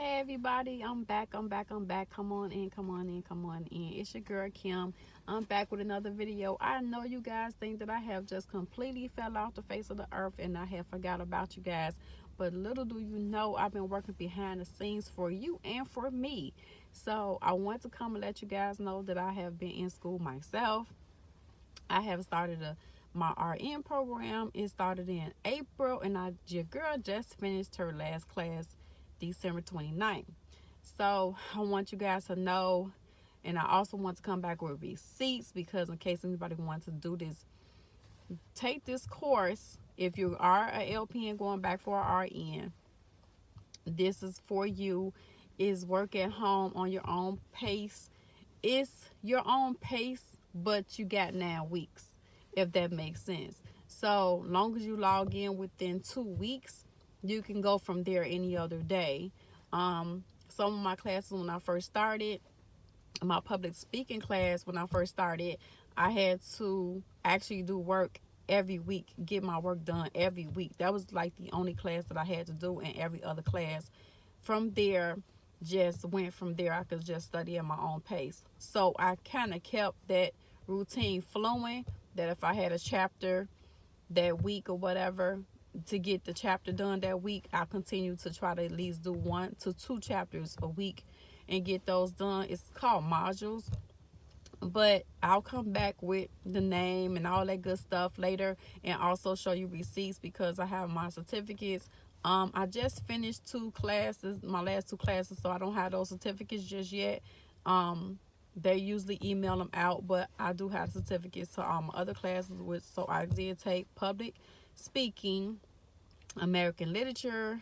Hey everybody, I'm back. Come on in, come on in, come on in. It's your girl Kim. I'm back with another video. I know you guys think that I have just completely fell off the face of the earth and I have forgot about you guys. But little do you know, I've been working behind the scenes for you and for me. So I want to come and let you guys know that I have been in school myself. I have started my RN program. It started in April, and your girl just finished her last class December 29th. So I want you guys to know, and I also want to come back with receipts because in case anybody wants to do this, take this course. If you are a LPN going back for a RN, this is for you. Is work at home on your own pace. It's your own pace, but you got 9 weeks, if that makes sense. So long as you log in within 2 weeks, you can go from there any other day. Some of my classes when I first started, my public speaking class when I first started, I had to actually do work every week, get my work done every week. That was like the only class that I had to do, and every other class from there just went from there. I could just study at my own pace. So I kind of kept that routine flowing, that if I had a chapter that week or whatever, to get the chapter done that week, I'll continue to try to at least do 1 to 2 chapters a week and get those done. It's called modules, but I'll come back with the name and all that good stuff later, and also show you receipts because I have my certificates. I just finished 2 classes, my last 2 classes, so I don't have those certificates just yet. They usually email them out, but I do have certificates to all my other classes. So I did take public speaking, American literature,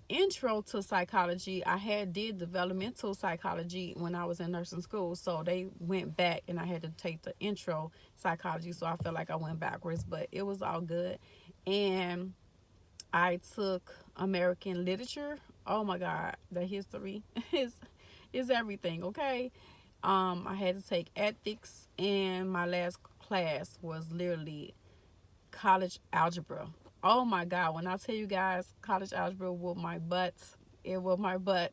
intro to psychology. I did developmental psychology when I was in nursing school, so they went back and I had to take the intro psychology, so I felt like I went backwards, but it was all good. And I took American literature. Oh my god, the history is everything. Okay. I had to take ethics, and my last class was literally college algebra. Oh my god, when I tell you guys, college algebra whooped my butt. It was my butt.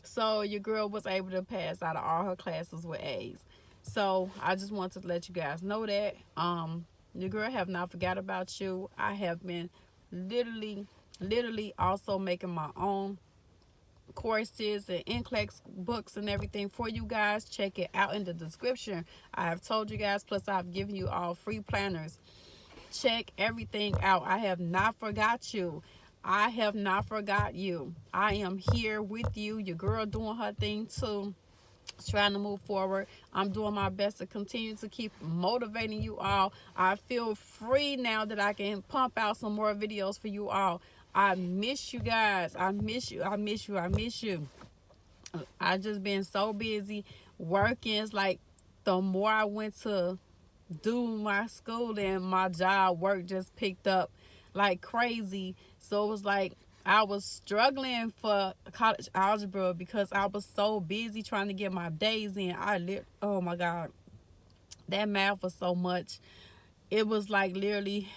So your girl was able to pass out of all her classes with A's. So I just wanted to let you guys know that your girl have not forgot about you. I have been literally also making my own courses and NCLEX books and everything for you guys. Check it out in the description. I have told you guys, plus I've given you all free planners. Check everything out. I have not forgot you. I have not forgot you. I am here with you. Your girl doing her thing too, trying to move forward. I'm doing my best to continue to keep motivating you all. I feel free now that I can pump out some more videos for you all. I miss you guys. I miss you. I miss you. I miss you. I just been so busy working. It's like the more I went to do my school and my job, work just picked up like crazy. So it was like I was struggling for college algebra because I was so busy trying to get my days in. Oh my god, that math was so much. It was like literally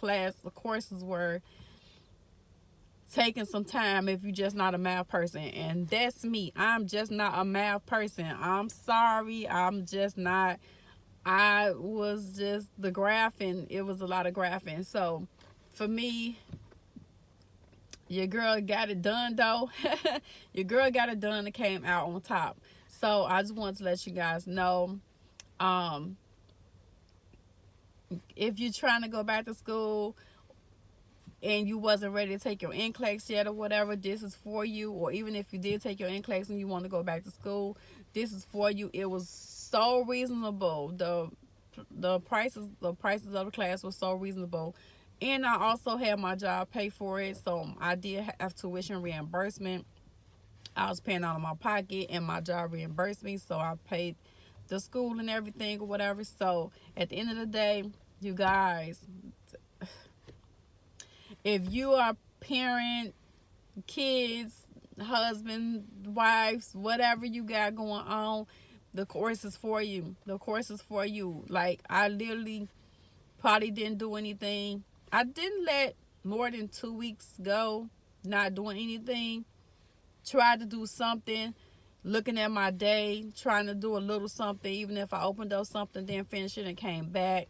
the courses were taking some time if you're just not a math person, and that's me. I'm just not a math person. I'm sorry, I'm just not. I was just the graphing. It was a lot of graphing. So for me, your girl got it done though. Your girl got it done and came out on top. So I just want to let you guys know, um, if you're trying to go back to school and you wasn't ready to take your NCLEX yet or whatever, this is for you. Or even if you did take your NCLEX and you want to go back to school, this is for you. It was so reasonable. The prices of the class was so reasonable, and I also had my job pay for it, so I did have tuition reimbursement. I was paying out of my pocket, and my job reimbursed me, so I paid the school and everything or whatever. So at the end of the day, you guys, if you are parent, kids, husband, wives, whatever you got going on, the course is for you. The course is for you. Like, I literally probably didn't do anything. I didn't let more than 2 weeks go not doing anything, tried to do something, looking at my day, trying to do a little something, even if I opened up something, then finished it and came back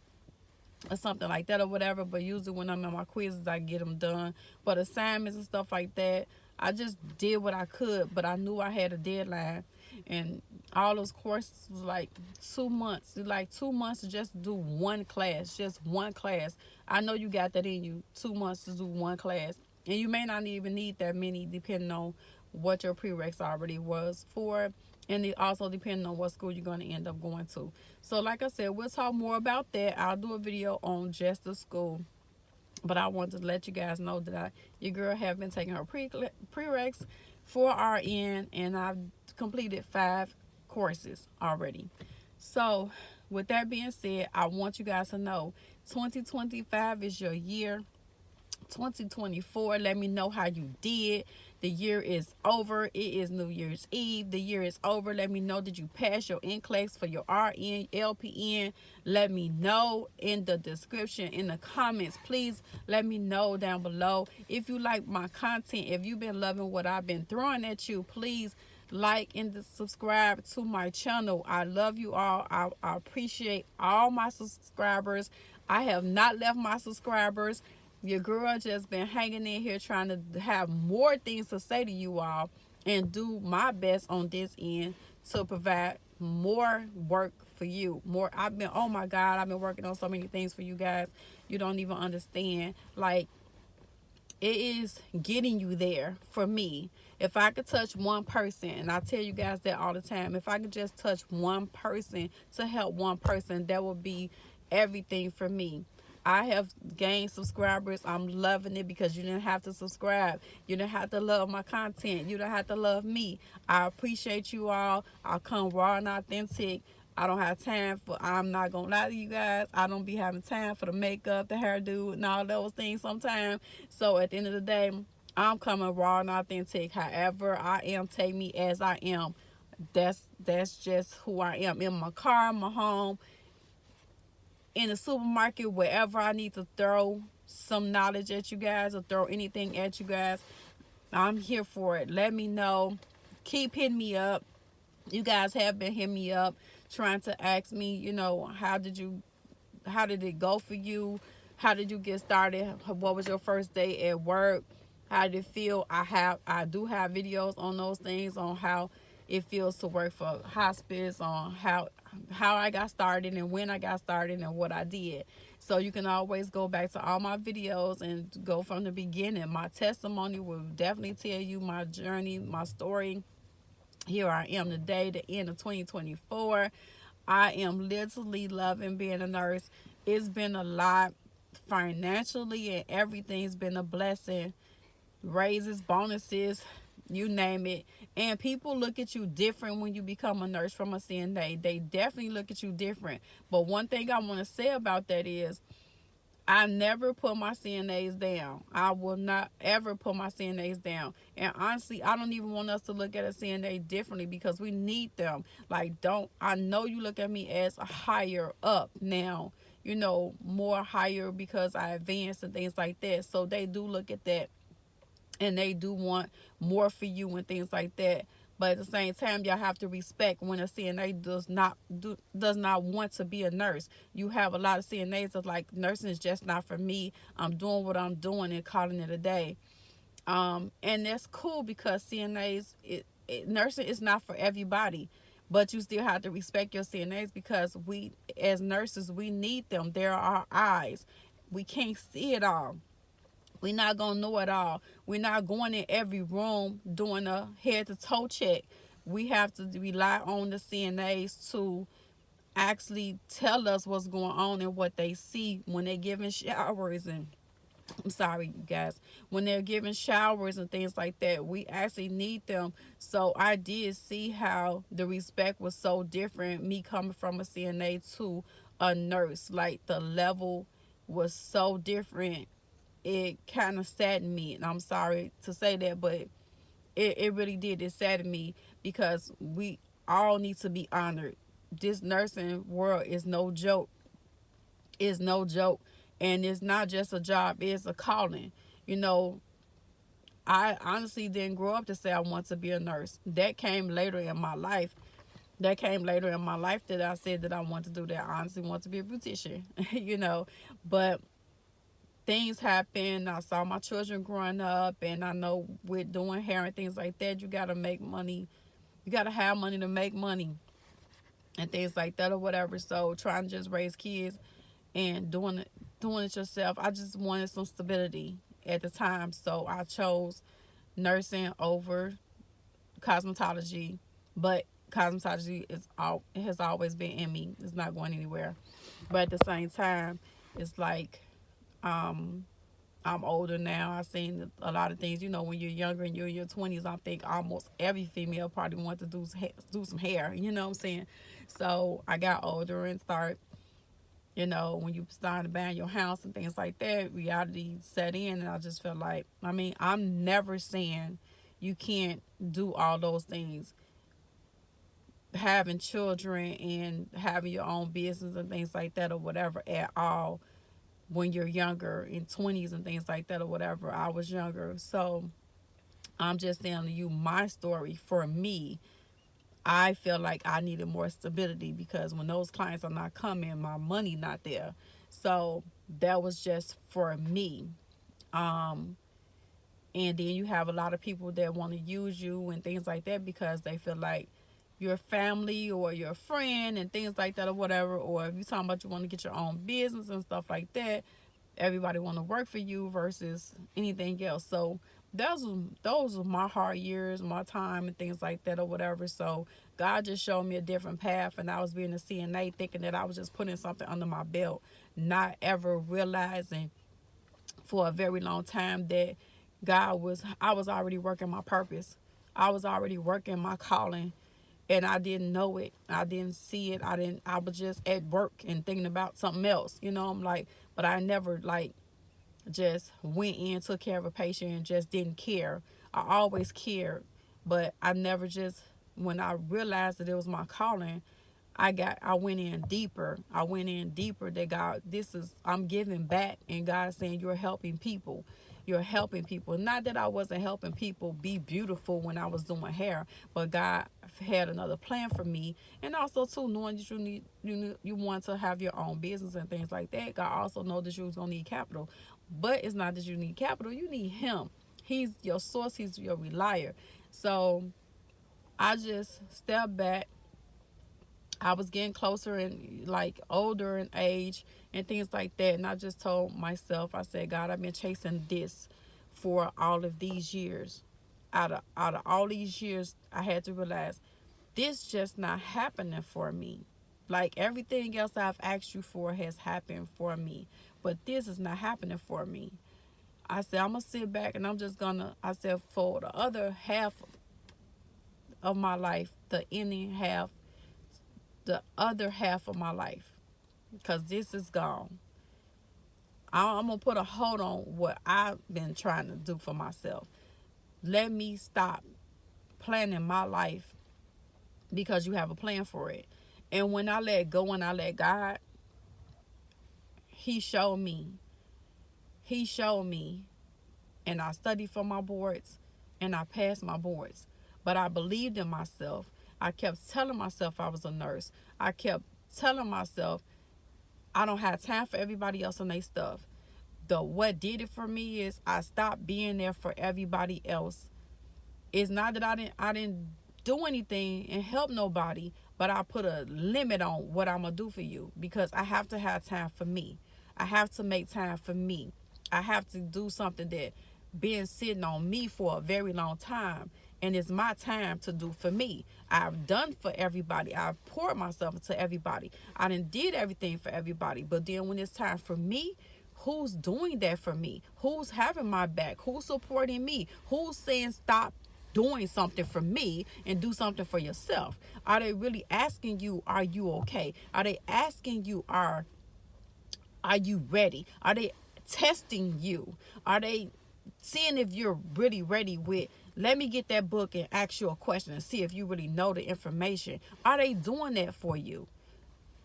or something like that or whatever. But usually when I'm in my quizzes, I get them done. But assignments and stuff like that, I just did what I could, but I knew I had a deadline. And all those courses was like 2 months. Like 2 months to just do one class, just one class. I know you got that in you. 2 months to do one class. And you may not even need that many depending on what your prereqs already was for. And it also depending on what school you're going to end up going to. So like I said, we'll talk more about that. I'll do a video on just the school. But I wanted to let you guys know that your girl have been taking her prereqs for RN, and I've completed 5 courses already. So with that being said, I want you guys to know 2025 is your year. 2024, let me know how you did. The year is over. It is New Year's Eve. The year is over. Let me know, did you pass your NCLEX for your RN, LPN? Let me know in the description, in the comments. Please let me know down below. If you like my content, if you've been loving what I've been throwing at you, please like and subscribe to my channel. I love you all. I appreciate all my subscribers. I have not left my subscribers. Your girl just been hanging in here trying to have more things to say to you all and do my best on this end to provide more work for you. More, oh my God, I've been working on so many things for you guys. You don't even understand. Like, it is getting you there for me. If I could touch one person, and I tell you guys that all the time, if I could just touch one person to help one person, that would be everything for me. I have gained subscribers. I'm loving it because you didn't have to subscribe. You didn't have to love my content. You don't have to love me. I appreciate you all. I come raw and authentic. I don't have time for, I'm not going to lie to you guys, I don't be having time for the makeup, the hairdo, and all those things sometimes. So at the end of the day, I'm coming raw and authentic. However I am, take me as I am. That's just who I am. In my car, my home, in the supermarket, wherever I need to throw some knowledge at you guys or throw anything at you guys, I'm here for it. Let me know. Keep hitting me up. You guys have been hitting me up trying to ask me, how did it go for you? How did you get started? What was your first day at work? How did it feel? I do have videos on those things, on how it feels to work for hospice, on how I got started and when I got started and what I did. So you can always go back to all my videos and go from the beginning. My testimony will definitely tell you my journey, my story. Here I am today, the end of 2024. I am literally loving being a nurse. It's been a lot financially, and everything's been a blessing. Raises, bonuses, you name it. And people look at you different when you become a nurse from a CNA. They definitely look at you different. But one thing I want to say about that is, I never put my CNAs down. I will not ever put my CNAs down. And honestly, I don't even want us to look at a CNA differently because we need them. Like, I know you look at me as a higher up now, more higher because I advanced and things like that. So they do look at that and they do want more for you and things like that. But at the same time, y'all have to respect when a CNA does not want to be a nurse. You have a lot of CNAs that's like, nursing is just not for me. I'm doing what I'm doing and calling it a day. And that's cool because CNAs, nursing is not for everybody. But you still have to respect your CNAs because we, as nurses, we need them. They're our eyes. We can't see it all. We're not going to know it all. We're not going in every room doing a head-to-toe check. We have to rely on the CNAs to actually tell us what's going on and what they see when they're giving showers and I'm sorry, you guys. When they're giving showers and things like that, we actually need them. So I did see how the respect was so different, me coming from a CNA to a nurse. Like, the level was so different. It kind of saddened me. And I'm sorry to say that, but it really did. It saddened me because we all need to be honored. This nursing world is no joke. It's no joke. And it's not just a job, it's a calling. You know, I honestly didn't grow up to say I want to be a nurse. That came later in my life. That I said that I want to do that. I honestly want to be a beautician, But things happen. I saw my children growing up, and I know with doing hair and things like that, you got to make money. You got to have money to make money and things like that or whatever. So trying to just raise kids and doing it yourself, I just wanted some stability at the time. So I chose nursing over cosmetology, but cosmetology has always been in me. It's not going anywhere. But at the same time, it's like um I'm older now. I've seen a lot of things. When you're younger and you're in your 20s, I think almost every female probably wants to do some hair. You know what I'm saying? So I got older and when you start to buy your house and things like that, reality set in, and I just felt like, I'm never saying you can't do all those things. Having children and having your own business and things like that or whatever at all when you're younger in 20s and things like that or whatever. I was younger. So I'm just telling you my story. For me, I feel like I needed more stability because when those clients are not coming, my money not there. So that was just for me. Um, and then you have a lot of people that want to use you and things like that because they feel like your family or your friend and things like that or whatever. Or if you're talking about you want to get your own business and stuff like that, everybody want to work for you versus anything else. So those were my hard years, my time and things like that or whatever. So God just showed me a different path, and I was being a CNA thinking that I was just putting something under my belt, not ever realizing for a very long time that I was already working my purpose. I was already working my calling, and I didn't know it. I didn't see it. I was just at work and thinking about something else. I'm like, but I never like just went in, took care of a patient and just didn't care. I always cared, but I never just, when I realized that it was my calling, I went in deeper. I went in deeper that God, I'm giving back, and God saying you're helping people. You're helping people. Not that I wasn't helping people be beautiful when I was doing hair, but God had another plan for me. And also too, knowing that you want to have your own business and things like that. God also know that you was gonna need capital. But it's not that you need capital, you need him. He's your source, he's your relier. So I just stepped back. I was getting closer and like older in age and things like that. And I just told myself, I said, God, I've been chasing this for all of these years. Out of all these years, I had to realize this just not happening for me. Like everything else I've asked you for has happened for me, but this is not happening for me. I said, I'm gonna sit back and I'm just gonna, I said, for the other half of my life, the other half of my life, because this is gone. I'm gonna put a hold on what I've been trying to do for myself. Let me stop planning my life because you have a plan for it. And when I let go and I let God, He showed me. He showed me, and I studied for my boards, and I passed my boards. But I believed in myself. I kept telling myself I was a nurse. I kept telling myself I don't have time for everybody else and their stuff. What did it for me is I stopped being there for everybody else. It's not that I didn't do anything and help nobody, but I put a limit on what I'm gonna do for you because I have to have time for me. I have to make time for me. I have to do something that been sitting on me for a very long time, and it's my time to do for me. I've done for everybody. I've poured myself into everybody. I done did everything for everybody, but then when it's time for me, who's doing that for me? Who's having my back? Who's supporting me? Who's saying stop doing something for me and do something for yourself? Are they really asking you, are you okay? Are they asking you, are you ready? Are they testing you? Are they seeing if you're really ready with, let me get that book and ask you a question and see if you really know the information? Are they doing that for you?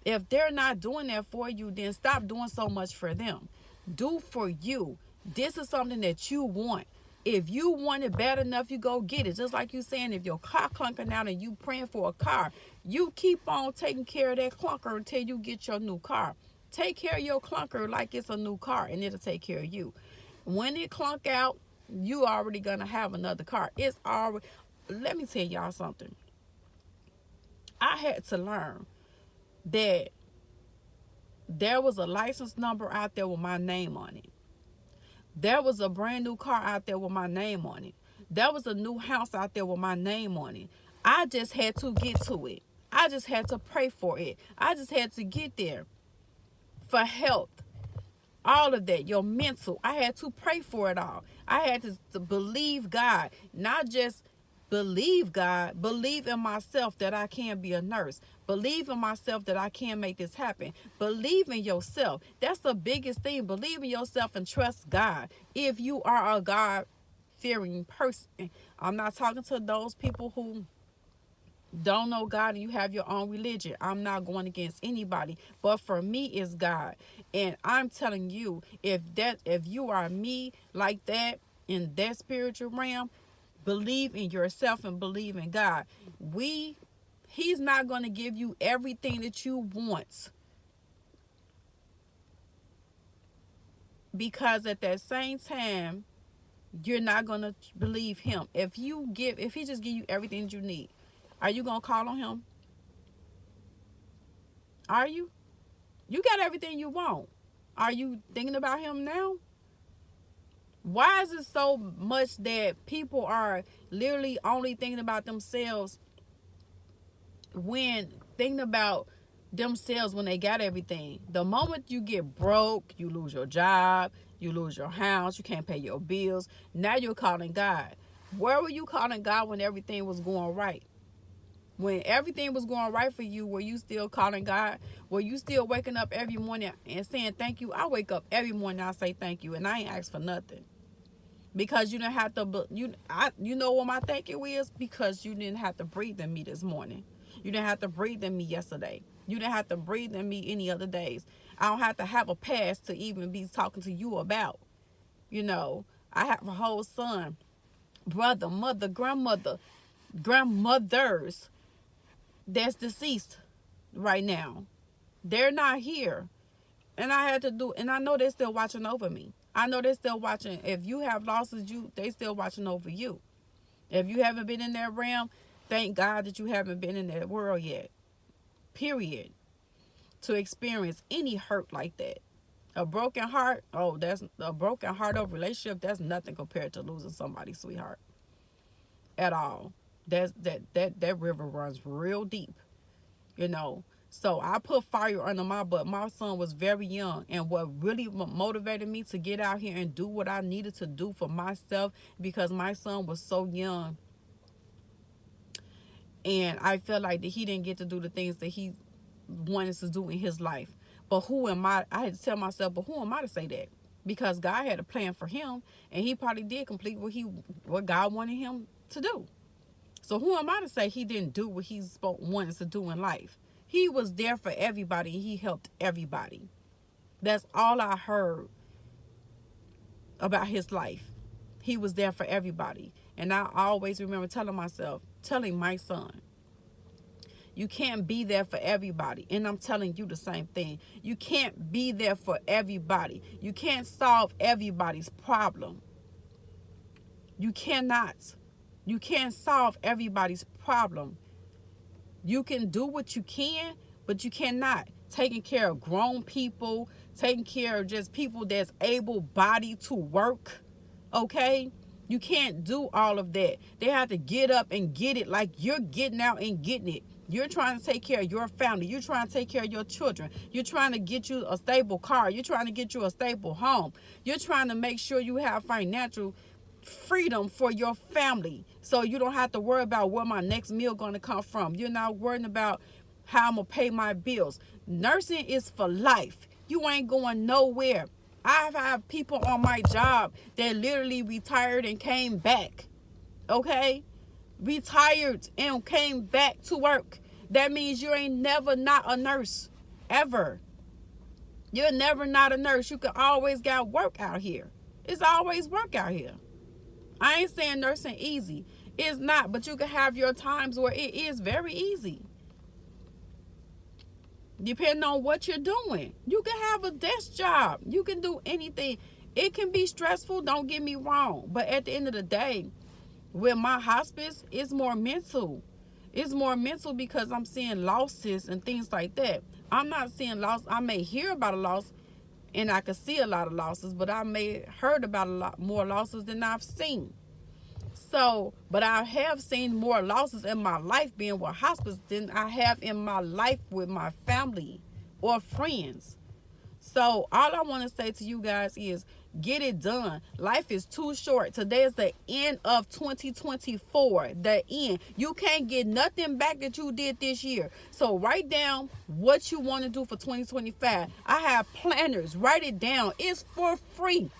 If they're not doing that for you, then stop doing so much for them. Do for you. This is something that you want. If you want it bad enough, you go get it. Just like you saying, if your car clunking out and you praying for a car, you keep on taking care of that clunker until you get your new car. Take care of your clunker like it's a new car, and it'll take care of you. When it clunk out, you already gonna have another car. It's already. Let me tell y'all something. I had to learn that there was a license number out there with my name on it. There was a brand new car out there with my name on it. There was a new house out there with my name on it. I just had to get to it. I just had to pray for it. I just had to get there for health. All of that, your mental. I had to pray for it all. I had to believe God, not just believe God, believe in myself that I can be a nurse. Believe in myself that I can make this happen. Believe in yourself. That's the biggest thing. Believe in yourself and trust God. If you are a God-fearing person, I'm not talking to those people who don't know God and you have your own religion. I'm not going against anybody, but for me it's God. And I'm telling you, if you are me like that in that spiritual realm, believe in yourself and believe in God. He's not going to give you everything that you want, because at that same time you're not going to believe him. If he just give you everything that you need, are you going to call on him? Are you? You got everything you want. Are you thinking about him now? Why is it so much that people are literally only thinking about themselves when thinking about themselves when they got everything? The moment you get broke, you lose your job, you lose your house, you can't pay your bills. Now you're calling God. Where were you calling God when everything was going right? When everything was going right for you, were you still calling God? Were you still waking up every morning and saying thank you? I wake up every morning and I say thank you, and I ain't asked for nothing. Because you didn't have to, you know what my thank you is? Because you didn't have to breathe in me this morning. You didn't have to breathe in me yesterday. You didn't have to breathe in me any other days. I don't have to have a past to even be talking to you about. I have a whole son, brother, mother, grandmothers that's deceased right now. They're not here. And I know they're still watching over me. I know they're still watching. If you have losses, they still watching over you. If you haven't been in that realm, thank God that you haven't been in that world yet. Period. To experience any hurt like that. A broken heart, that's a broken heart of relationship. That's nothing compared to losing somebody's sweetheart. At all. That river runs real deep. So I put fire under my butt. My son was very young, and what really motivated me to get out here and do what I needed to do for myself, because my son was so young, and I felt like that he didn't get to do the things that he wanted to do in his life. But who am I? I had to tell myself, but who am I to say that? Because God had a plan for him, and he probably did complete what God wanted him to do. So who am I to say he didn't do what he wanted to do in life? He was there for everybody. He helped everybody. That's all I heard about his life. He was there for everybody. And I always remember telling my son, you can't be there for everybody. And I'm telling you the same thing. You can't be there for everybody. You can't solve everybody's problem. You cannot. You can't solve everybody's problem. You can do what you can, but you cannot. Taking care of grown people, taking care of just people that's able-bodied to work, okay? You can't do all of that. They have to get up and get it like you're getting out and getting it. You're trying to take care of your family. You're trying to take care of your children. You're trying to get you a stable car. You're trying to get you a stable home. You're trying to make sure you have financial freedom for your family, so you don't have to worry about where my next meal going to come from. You're not worrying about how I'm going to pay my bills. Nursing is for life. You ain't going nowhere. I've had people on my job that literally retired and came back. Okay? Retired and came back to work. That means you ain't never not a nurse. Ever. You're never not a nurse. You can always got work out here. It's always work out here. I ain't saying nursing easy. It's not, but you can have your times where it is very easy. Depending on what you're doing. You can have a desk job. You can do anything. It can be stressful, don't get me wrong. But at the end of the day, with my hospice, it's more mental. It's more mental because I'm seeing losses and things like that. I'm not seeing loss. I may hear about a loss and I can see a lot of losses, but I may heard about a lot more losses than I've seen. So, but I have seen more losses in my life being with hospice than I have in my life with my family or friends. So all I want to say to you guys is get it done. Life is too short. Today is the end of 2024. The end. You can't get nothing back that you did this year. So write down what you want to do for 2025. I have planners. Write it down. It's for free.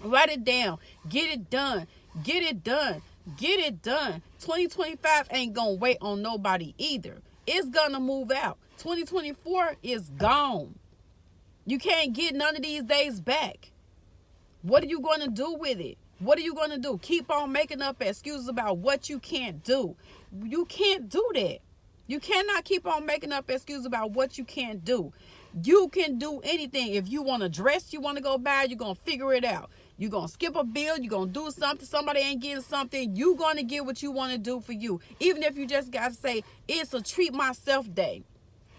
Write it down. Get it done. Get it done. Get it done. 2025 ain't going to wait on nobody either. It's going to move out. 2024 is gone. You can't get none of these days back. What are you going to do with it? What are you going to do? Keep on making up excuses about what you can't do. You can't do that. You cannot keep on making up excuses about what you can't do. You can do anything. If you want a dress you want to go buy, you're going to figure it out. You're going to skip a bill. You're going to do something. Somebody ain't getting something. You're going to get what you want to do for you. Even if you just got to say, it's a treat myself day.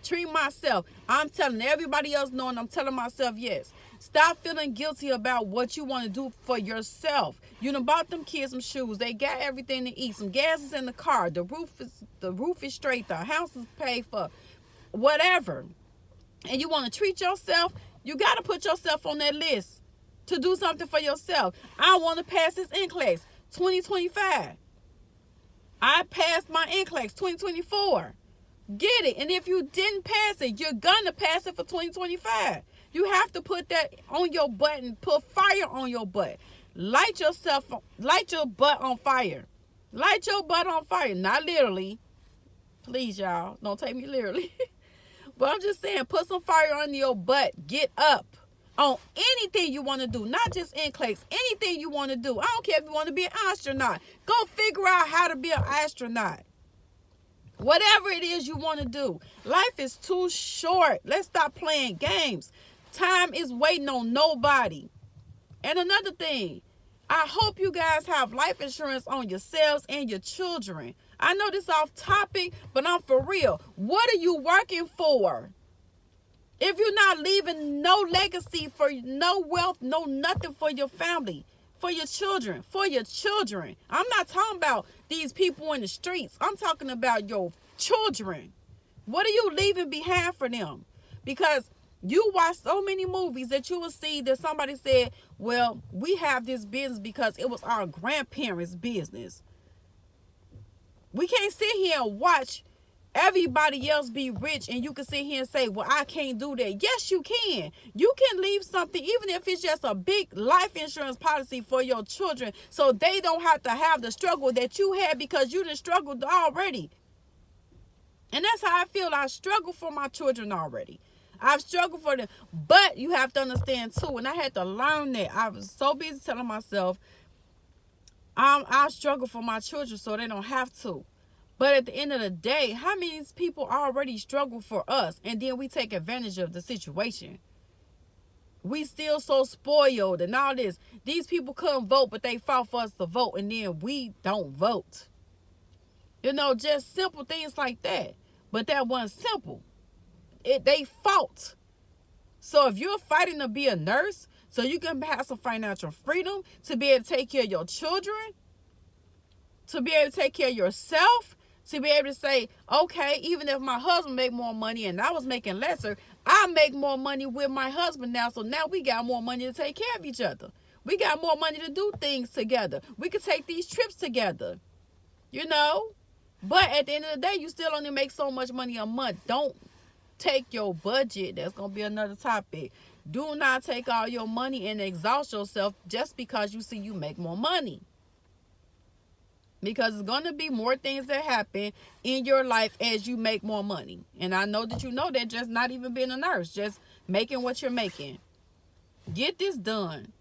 Treat myself. I'm telling everybody else no, and I'm telling myself yes. Stop feeling guilty about what you want to do for yourself. You done bought them kids some shoes. They got everything to eat. Some gas is in the car. The roof is straight. The house is paid for. Whatever. And you want to treat yourself, you got to put yourself on that list to do something for yourself. I want to pass this NCLEX 2025. I passed my NCLEX 2024. Get it. And if you didn't pass it, you're going to pass it for 2025. You have to put that on your butt and put fire on your butt. Light your butt on fire. Light your butt on fire. Not literally. Please, y'all. Don't take me literally. But I'm just saying, put some fire on your butt. Get up on anything you want to do. Not just NCLEX. Anything you want to do. I don't care if you want to be an astronaut. Go figure out how to be an astronaut. Whatever it is you want to do. Life is too short. Let's stop playing games. Time is waiting on nobody. And another thing, I hope you guys have life insurance on yourselves and your children. I know this off topic, but I'm for real. What are you working for? If you're not leaving no legacy, for no wealth, no nothing for your family, for your children, I'm not talking about these people in the streets. I'm talking about your children. What are you leaving behind for them? Because you watch so many movies that you will see that somebody said, well, we have this business because it was our grandparents' business. We can't sit here and watch everybody else be rich and you can sit here and say, well, I can't do that. Yes, you can. You can leave something, even if it's just a big life insurance policy for your children, so they don't have to have the struggle that you had because you done struggled already. And that's how I feel. I struggle for my children already. I've struggled for them. But you have to understand too, and I had to learn that. I was so busy telling myself, I struggle for my children so they don't have to. But at the end of the day, how many people already struggle for us and then we take advantage of the situation? We still so spoiled and all this. These people couldn't vote, but they fought for us to vote, and then we don't vote. You know, just simple things like that. But that wasn't simple. They fought. So if you're fighting to be a nurse so you can have some financial freedom, to be able to take care of your children, to be able to take care of yourself, to be able to say, okay, even if my husband make more money and I was making lesser, I make more money with my husband now. So now we got more money to take care of each other. We got more money to do things together. We could take these trips together, you know. But at the end of the day, you still only make so much money a month. Don't take your budget. That's going to be another topic. Do not take all your money and exhaust yourself just because you see you make more money. Because it's going to be more things that happen in your life as you make more money. And I know that you know that, just not even being a nurse, just making what you're making. Get this done.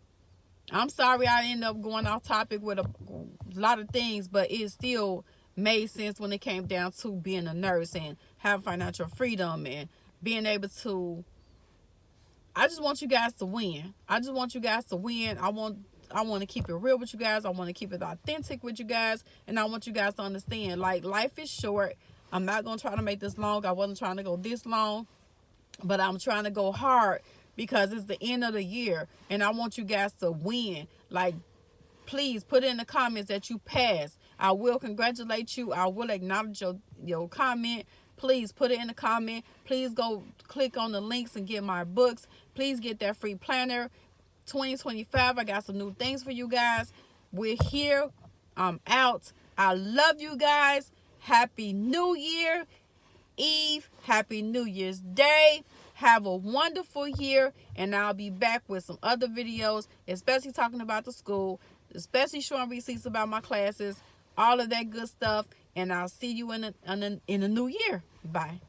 I'm sorry I ended up going off topic with a lot of things, but it still made sense when it came down to being a nurse and having financial freedom and being able to. I just want you guys to win. I just want you guys to win. I want to keep it real with you guys. I want to keep it authentic with you guys. And I want you guys to understand, like, life is short. I'm not going to try to make this long. I wasn't trying to go this long. But I'm trying to go hard because it's the end of the year. And I want you guys to win. Like, please put in the comments that you passed. I will congratulate you. I will acknowledge your comment. Please put it in the comment. Please go click on the links and get my books. Please get that free planner. 2025, I got some new things for you guys. We're here. I'm out. I love you guys. Happy New Year Eve. Happy New Year's Day. Have a wonderful year, and I'll be back with some other videos, especially talking about the school, especially showing receipts about my classes, all of that good stuff. And I'll see you in the new year. Bye.